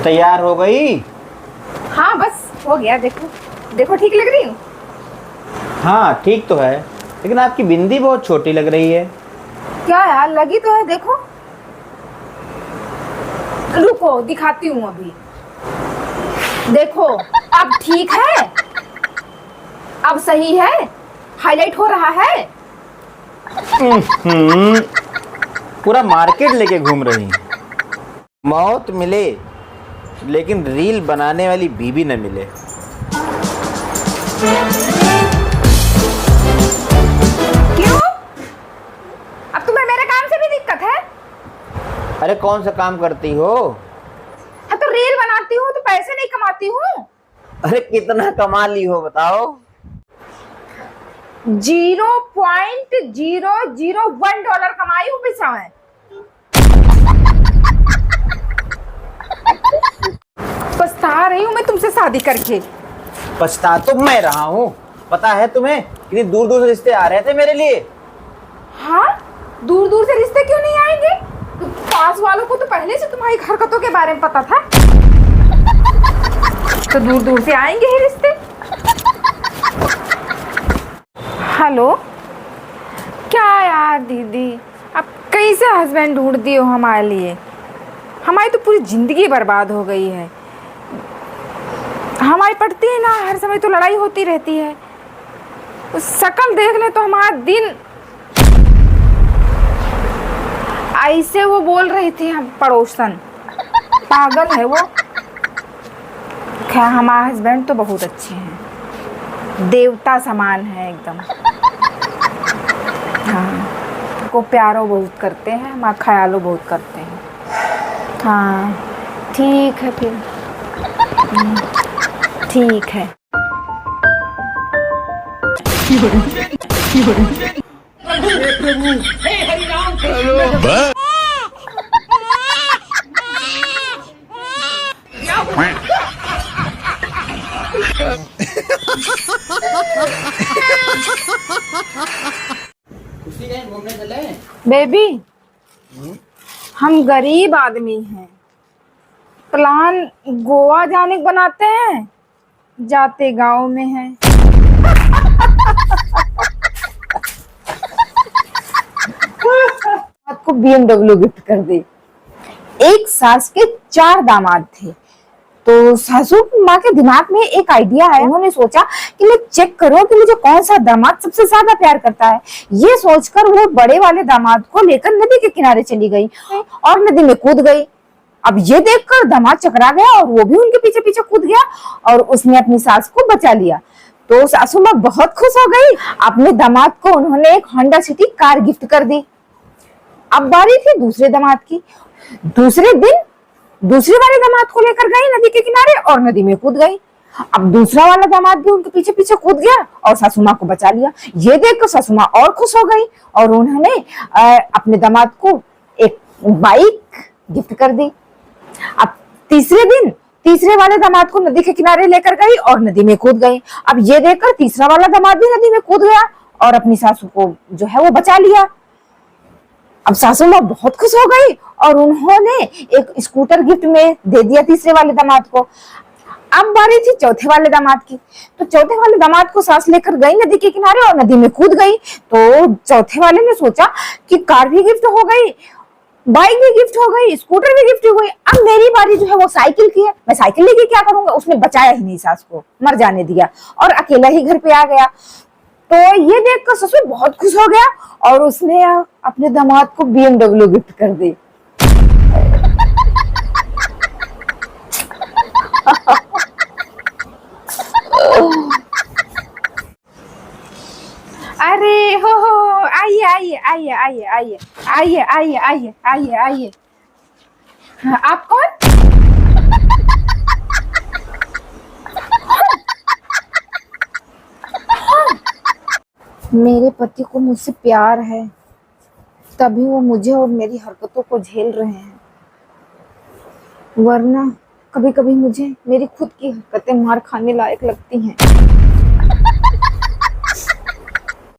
तैयार हो गई? हाँ बस हो गया। देखो देखो ठीक लग रही हूँ। हाँ ठीक तो है, लेकिन आपकी बिंदी बहुत छोटी लग रही है। क्या यार, लगी तो है। देखो, रुको दिखाती हूँ अभी। देखो अब ठीक है, अब सही है, हाईलाइट हो रहा है। हम्म, पूरा मार्केट लेके घूम रही हैं। मौत मिले लेकिन रील बनाने वाली बीबी न मिले। क्यों? अब तुम्हें मेरे काम से भी दिक्कत है? अरे कौन सा काम करती हो? हाँ तो रील बनाती हूँ तो पैसे नहीं कमाती हूँ। अरे कितना कमा ली हो बताओ? 0.001 डॉलर कमाई हूँ पैसा में। पछता रही हूँ मैं तुमसे शादी करके। पछता तो मैं रहा हूँ। पता है तुम्हें कितनी दूर दूर से रिश्ते आ रहे थे मेरे लिए? हाँ, दूर दूर से रिश्ते क्यों नहीं आएंगे? तो पास वालों को तो पहले से तुम्हारी हरकतों के बारे में पता था, तो दूर दूर से आएंगे ही रिश्ते। हेलो, क्या यार दीदी, अब कैसे हस्बैंड ढूंढ दिए हो हमारे लिए? हमारी तो पूरी जिंदगी बर्बाद हो गई है। हमारी पड़ती है ना, हर समय तो लड़ाई होती रहती है। शक्ल देख ले तो हमारा दिन। ऐसे वो बोल रही थी, हम पड़ोसन पागल है वो। खैर हमारे हस्बैंड तो बहुत अच्छे हैं, देवता समान है एकदम। हाँ, को प्यारो बहुत करते हैं, हमारा ख्यालो बहुत करते हैं। हाँ ठीक है फिर, ठीक है। घूमने चले? बेबी, हम गरीब आदमी हैं, प्लान गोवा जाने का बनाते हैं, जाते गांव में है। आपको BMW गिफ्ट कर दी। एक सास के 4 दामाद थे, तो सासू माँ के दिमाग में एक आइडिया है। उन्होंने सोचा कि मैं चेक करूं कि मुझे कौन सा दामाद सबसे ज्यादा प्यार करता है। ये सोचकर वो बड़े वाले दामाद को लेकर नदी के किनारे चली गई और नदी में कूद गई। अब ये देखकर दामाद चकरा गया और वो भी उनके पीछे पीछे कूद गया और उसने अपनी सास को बचा लिया। तो सासू माँ बहुत खुश हो गई। अपने दामाद को उन्होंने एक होंडा सिटी कार गिफ्ट कर दी। अब बारी थी दूसरे दामाद की। दूसरे दिन दूसरे वाले दामाद को लेकर गई नदी के किनारे और नदी में कूद गई। अब दूसरा वाला दामाद भी उनके पीछे पीछे कूद गया और सासू माँ को बचा लिया। ये देखकर सासू माँ और खुश हो गई और उन्होंने अपने दामाद को एक बाइक गिफ्ट कर दी। अब तीसरे दिन तीसरे वाले दामाद को नदी के किनारे लेकर गई और नदी में कूद गई। अब ये देखकर तीसरा वाला दामाद भी नदी में कूद गया और अपनी सासू को जो है वो बचा लिया। अब सासू माँ बहुत खुश हो गई और उन्होंने एक स्कूटर गिफ्ट में दे दिया तीसरे वाले दामाद को। अब बारी थी चौथे वाले दामाद की। तो चौथे वाले दामाद को सास लेकर गई नदी के किनारे और नदी में कूद गई। तो चौथे वाले ने सोचा कि कार भी गिफ्ट हो गई, बाइक भी गिफ्ट हो गई, स्कूटर भी गिफ्ट हो गई। अब मेरी बारी जो है वो साइकिल की है। मैं साइकिल लेके क्या करूंगा? उसने बचाया ही नहीं, सास को मर जाने दिया और अकेला ही घर पे आ गया। तो ये देखकर ससुर बहुत खुश हो गया और उसने अपने दामाद को BMW गिफ्ट कर दी। अरे हो, आइए आइए आइए आइए आइए आइए आइए आइए आइए आइए। आप कौन? मेरे पति को मुझसे प्यार है, तभी वो मुझे और मेरी हरकतों को झेल रहे हैं, वरना कभी कभी मुझे मेरी खुद की हरकतें मार खाने लायक लगती हैं।